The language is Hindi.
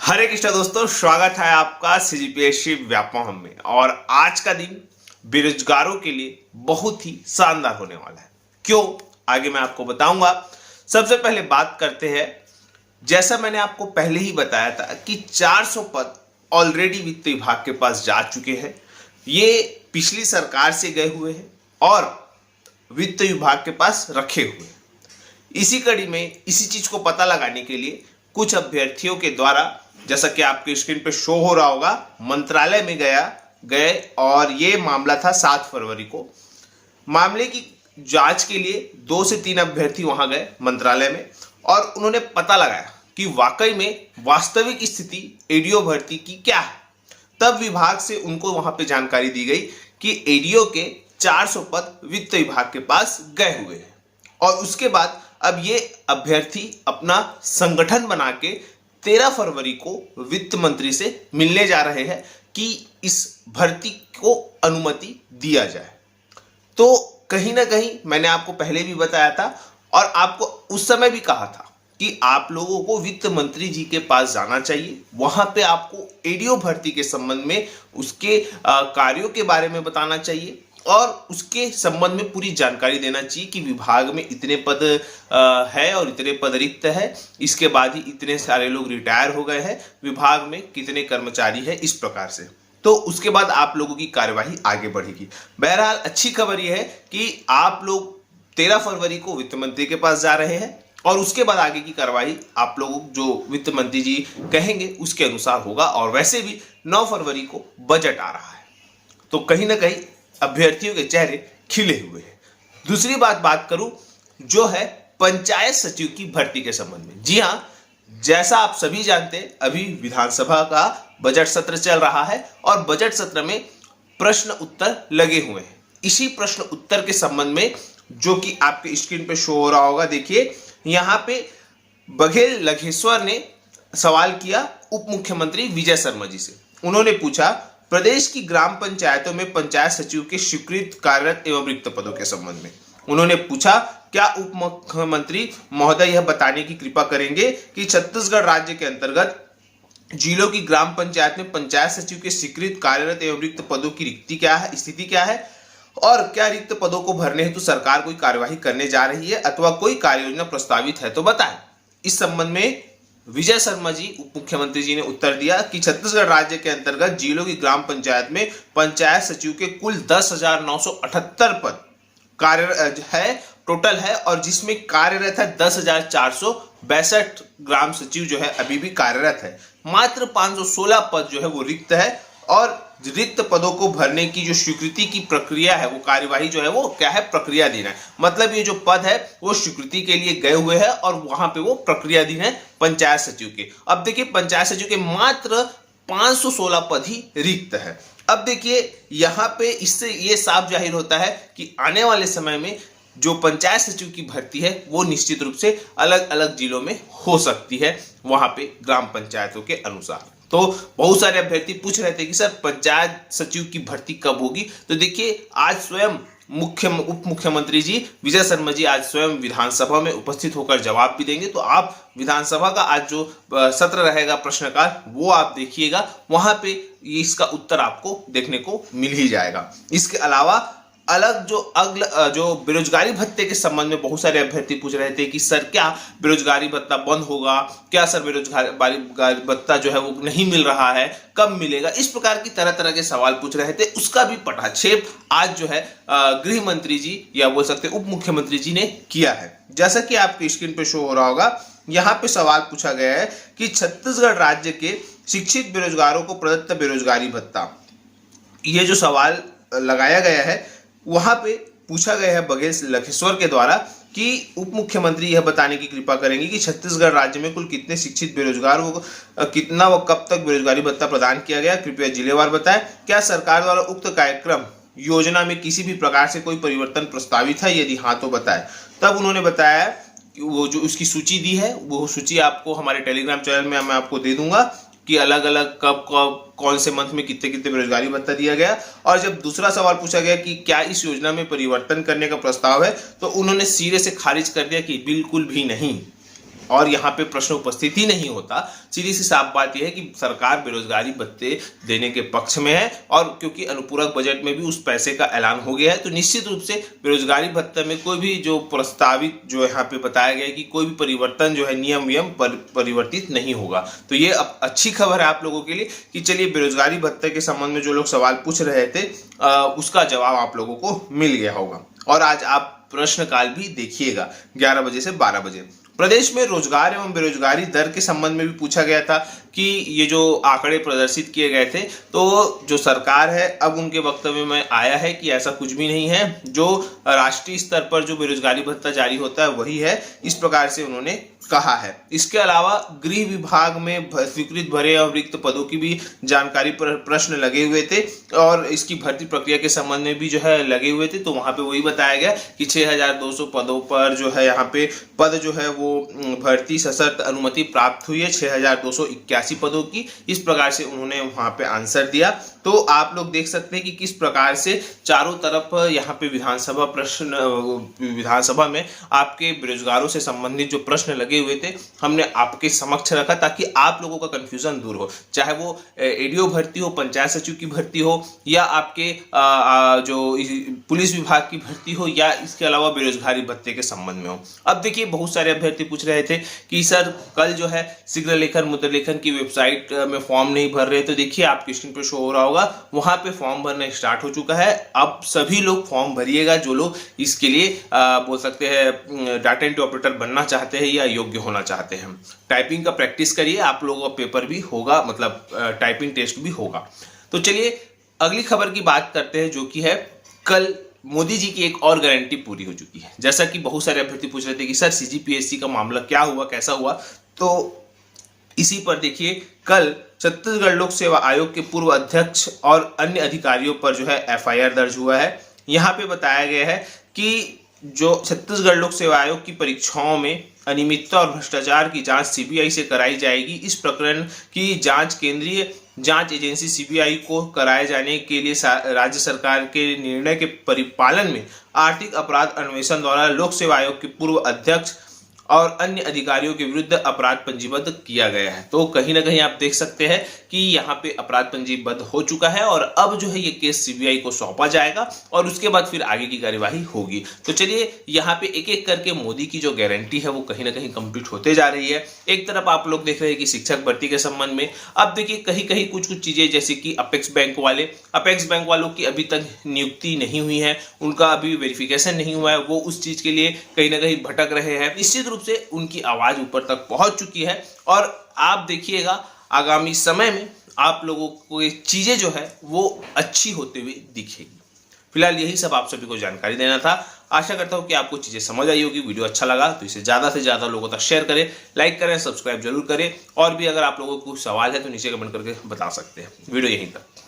हरे कृष्णा दोस्तों, स्वागत है आपका सीजीपीएससी व्यापम में। और आज का दिन बेरोजगारों के लिए बहुत ही शानदार होने वाला है। क्यों, आगे मैं आपको बताऊंगा। सबसे पहले बात करते हैं, जैसा मैंने आपको पहले ही बताया था कि 400 पद ऑलरेडी वित्त विभाग के पास जा चुके हैं। ये पिछली सरकार से गए हुए हैं और वित्त विभाग के पास रखे हुए हैं। इसी कड़ी में इसी चीज को पता लगाने के लिए कुछ अभ्यर्थियों के द्वारा, जैसा कि आपके स्क्रीन पे शो हो रहा होगा, मंत्रालय में गए और ये मामला था 7 फरवरी को। मामले की जांच के लिए 2 से 3 अभ्यर्थी वहां गए मंत्रालय में और उन्होंने पता लगाया कि वाकई में वास्तविक स्थिति एडीओ भर्ती की क्या है। तब विभाग से उनको वहां पे जानकारी दी गई कि एडीओ के 400 पद वित्त विभाग के पास गए हुए हैं। और उसके बाद अब ये अभ्यर्थी अपना संगठन बना के 13 फरवरी को वित्त मंत्री से मिलने जा रहे हैं कि इस भर्ती को अनुमति दिया जाए। तो कहीं ना कहीं मैंने आपको पहले भी बताया था और आपको उस समय भी कहा था कि आप लोगों को वित्त मंत्री जी के पास जाना चाहिए। वहां पे आपको एडीओ भर्ती के संबंध में उसके कार्यों के बारे में बताना चाहिए और उसके संबंध में पूरी जानकारी देना चाहिए कि विभाग में इतने पद है और इतने पद रिक्त है। इसके बाद ही इतने सारे लोग रिटायर हो गए हैं, विभाग में कितने कर्मचारी है, इस प्रकार से। तो उसके बाद आप लोगों की कार्यवाही आगे बढ़ेगी। बहरहाल अच्छी खबर यह है कि आप लोग 13 फरवरी को वित्त मंत्री के पास जा रहे हैं और उसके बाद आगे की कार्रवाई आप लोगों जो वित्त मंत्री जी कहेंगे उसके अनुसार होगा। और वैसे भी 9 फरवरी को बजट आ रहा है, तो कहीं ना कहीं अभ्यर्थियों के चेहरे खिले हुए हैं। दूसरी बात करूं जो है पंचायत सचिव की भर्ती के संबंध में। जी हां, जैसा आप सभी जानते हैं, अभी विधानसभा का बजट सत्र चल रहा है और बजट सत्र में प्रश्न उत्तर लगे हुए हैं। इसी प्रश्न उत्तर के संबंध में जो कि आपके स्क्रीन पे शो हो रहा होगा, देखिए यहां पे बघेल लखेश्वर ने सवाल किया उप मुख्यमंत्री विजय शर्मा जी से। उन्होंने पूछा, प्रदेश की ग्राम पंचायतों में पंचायत सचिव के स्वीकृत कार्यरत एवं रिक्त पदों के संबंध में उन्होंने पूछा, क्या उप मुख्यमंत्री महोदय यह बताने की कृपा करेंगे कि छत्तीसगढ़ राज्य के अंतर्गत जिलों की ग्राम पंचायत में पंचायत सचिव के स्वीकृत कार्यरत एवं रिक्त पदों की रिक्ति क्या है, स्थिति क्या है और क्या रिक्त पदों को भरने हेतु सरकार कोई कार्यवाही करने जा रही है अथवा कोई कार्य योजना प्रस्तावित है तो बताएं। इस संबंध में विजय शर्मा जी उप मुख्यमंत्री जी ने उत्तर दिया कि छत्तीसगढ़ राज्य के अंतर्गत जिलों की ग्राम पंचायत में पंचायत सचिव के कुल 10,978 पद कार्यरत है, टोटल है, और जिसमें कार्यरत है 10,462 ग्राम सचिव जो है अभी भी कार्यरत है। मात्र 516 पद जो है वो रिक्त है और रिक्त पदों को भरने की जो स्वीकृति की प्रक्रिया है, वो कार्यवाही जो है वो क्या है, प्रक्रियाधीन है। मतलब ये जो पद है वो स्वीकृति के लिए गए हुए हैं और वहां पे वो प्रक्रियाधीन है पंचायत सचिव के। अब देखिए पंचायत सचिव के मात्र 516 पद ही रिक्त है। अब देखिए यहाँ पे इससे ये साफ जाहिर होता है कि आने वाले समय में जो पंचायत सचिव की भर्ती है वो निश्चित रूप से अलग अलग जिलों में हो सकती है, वहां पे ग्राम पंचायतों के अनुसार। तो बहुत सारे अभ्यर्थी पूछ रहे थे कि सर पंचायत सचिव की भर्ती कब होगी। तो देखिए आज स्वयं उप मुख्यमंत्री जी विजय शर्मा जी आज स्वयं विधानसभा में उपस्थित होकर जवाब भी देंगे। तो आप विधानसभा का आज जो सत्र रहेगा प्रश्नकाल, वो आप देखिएगा, वहां पे इसका उत्तर आपको देखने को मिल ही जाएगा। इसके अलावा अलग जो बेरोजगारी भत्ते के संबंध में बहुत सारे अभ्यर्थी पूछ रहे थे कि सर क्या बेरोजगारी भत्ता बंद होगा, क्या सर बेरोजगारी भत्ता जो है वो नहीं मिल रहा है, कब मिलेगा, इस प्रकार की तरह तरह के सवाल पूछ रहे थे। उसका भी पटाक्षेप आज जो है गृह मंत्री जी या बोल सकते उप मुख्यमंत्री जी ने किया है। जैसा कि आपके स्क्रीन पे शो हो रहा होगा, यहाँ पे सवाल पूछा गया है कि छत्तीसगढ़ राज्य के शिक्षित बेरोजगारों को प्रदत्त बेरोजगारी भत्ता, ये जो सवाल लगाया गया है वहां पे पूछा गया है बघेल लखेश्वर के द्वारा कि उप मुख्यमंत्री यह बताने की कृपा करेंगे कि छत्तीसगढ़ राज्य में कुल कितने शिक्षित बेरोजगार को कितना व कब तक बेरोजगारी भत्ता प्रदान किया गया, कृपया जिलेवार बताएं। क्या सरकार द्वारा उक्त कार्यक्रम योजना में किसी भी प्रकार से कोई परिवर्तन प्रस्तावित है, यदि हाँ तो बताएं। तब उन्होंने बताया कि वो जो उसकी सूची दी है वो सूची आपको हमारे टेलीग्राम चैनल में मैं आपको दे दूंगा कि अलग अलग कब कौन से मंथ में कितने कितने बेरोजगारी भत्ता दिया गया। और जब दूसरा सवाल पूछा गया कि क्या इस योजना में परिवर्तन करने का प्रस्ताव है, तो उन्होंने सिरे से खारिज कर दिया कि बिल्कुल भी नहीं। और यहाँ पे प्रश्न उपस्थित ही नहीं होता। सीधी सी साफ बात यह है कि सरकार बेरोजगारी भत्ते देने के पक्ष में है, और क्योंकि अनुपूरक बजट में भी उस पैसे का ऐलान हो गया है, तो निश्चित रूप से बेरोजगारी भत्ते में कोई भी जो प्रस्तावित जो यहाँ पे बताया गया है कि कोई भी परिवर्तन जो है नियम परिवर्तित नहीं होगा। तो ये अब अच्छी खबर है आप लोगों के लिए कि चलिए बेरोजगारी भत्ते के संबंध में जो लोग सवाल पूछ रहे थे उसका जवाब आप लोगों को मिल गया होगा। और आज आप प्रश्नकाल भी देखिएगा 11 बजे से 12 बजे। प्रदेश में रोजगार एवं बेरोजगारी दर के संबंध में भी पूछा गया था कि ये जो आंकड़े प्रदर्शित किए गए थे, तो जो सरकार है अब उनके वक्तव्य में आया है कि ऐसा कुछ भी नहीं है, जो राष्ट्रीय स्तर पर जो बेरोजगारी भत्ता जारी होता है वही है, इस प्रकार से उन्होंने कहा है। इसके अलावा गृह विभाग में स्वीकृत भरे एवं रिक्त पदों की भी जानकारी पर प्रश्न लगे हुए थे, और इसकी भर्ती प्रक्रिया के संबंध में भी जो है लगे हुए थे। तो वहां पे वही बताया गया कि 6200 पदों पर जो है यहाँ पे पद जो है वो भर्ती सशर्त अनुमति प्राप्त हुई है 6281 पदों की। इस प्रकार से उन्होंने वहां पे आंसर दिया। तो आप लोग देख सकते हैं कि किस प्रकार से चारों तरफ यहाँ पे विधानसभा में आपके बेरोजगारों से संबंधित जो प्रश्न लगे हुए थे हमने आपके समक्ष रखा, ताकि आप लोगों का कंफ्यूजन दूर हो, चाहे वो एडीओ भर्ती हो, पंचायत सचिव की भर्ती हो, या आपके जो पुलिस विभाग की भर्ती हो, या इसके अलावा बेरोजगारी भत्ते के संबंध में हो। अब देखिए बहुत सारे अभ्यर्थी पूछ रहे थे कि सर कल जो है शीघ्र लेखन मुद्रा लेखन की वेबसाइट में फॉर्म नहीं भर रहे, तो देखिए आपकी स्क्रीन पर शो हो रहा होगा, वहां पे फॉर्म भरना स्टार्ट हो चुका है। अब सभी लोग फॉर्म भरिएगा जो लोग इसके लिए बोल सकते हैं डाटा एंट्री ऑपरेटर बनना चाहते हैं या योग्य होना चाहते हैं। टाइपिंग का प्रैक्टिस करिए, आप लोगों का पेपर भी होगा, मतलब टाइपिंग टेस्ट भी होगा। तो चलिए अगली खबर की बात करते हैं, जो कि है कल मोदी जी की एक और गारंटी पूरी हो चुकी है। जैसा कि बहुत सारे अभ्यर्थी पूछ रहे थे कि सर सीजीपीएससी का मामला क्या हुआ, कैसा हुआ, तो इसी पर देखिए कल छत्तीसगढ़ लोक सेवा आयोग के पूर्व अध्यक्ष और अन्य अधिकारियों पर जो है एफआईआर दर्ज हुआ है। यहाँ पे बताया गया है कि जो छत्तीसगढ़ लोक सेवा आयोग की परीक्षाओं में अनियमितता और भ्रष्टाचार की जांच सीबीआई से कराई जाएगी। इस प्रकरण की जांच केंद्रीय जांच एजेंसी सीबीआई को कराए जाने के लिए राज्य सरकार के निर्णय के परिपालन में आर्थिक अपराध अन्वेषण द्वारा लोक सेवा आयोग के पूर्व अध्यक्ष और अन्य अधिकारियों के विरुद्ध अपराध पंजीबद्ध किया गया है। तो कहीं ना कहीं आप देख सकते हैं कि यहाँ पे अपराध पंजीबद्ध हो चुका है, और अब जो है ये केस सीबीआई को सौंपा जाएगा और उसके बाद फिर आगे की कार्यवाही होगी। तो चलिए यहाँ पे एक एक करके मोदी की जो गारंटी है वो कहीं ना कहीं कंप्लीट होते जा रही है। एक तरफ आप लोग देख रहे हैं कि शिक्षक भर्ती के संबंध में अब देखिए कहीं कहीं कुछ चीजें, जैसे कि अपेक्स बैंक वालों की अभी तक नियुक्ति नहीं हुई है, उनका अभी वेरिफिकेशन नहीं हुआ है, वो उस चीज के लिए कहीं ना कहीं भटक रहे हैं। निश्चित रूप से उनकी आवाज ऊपर तक पहुंच चुकी है, और आप देखिएगा आगामी समय में आप लोगों को ये चीजें जो है वो अच्छी होते हुए दिखेगी। फिलहाल यही सब आप सभी को जानकारी देना था। आशा करता हूं कि आपको चीजें समझ आई होगी। वीडियो अच्छा लगा तो इसे ज्यादा से ज्यादा लोगों तक शेयर करें, लाइक करें, सब्सक्राइब जरूर करें, और भी अगर आप लोगों को कुछ सवाल है तो नीचे कमेंट करके बता सकते हैं। वीडियो यहीं तक।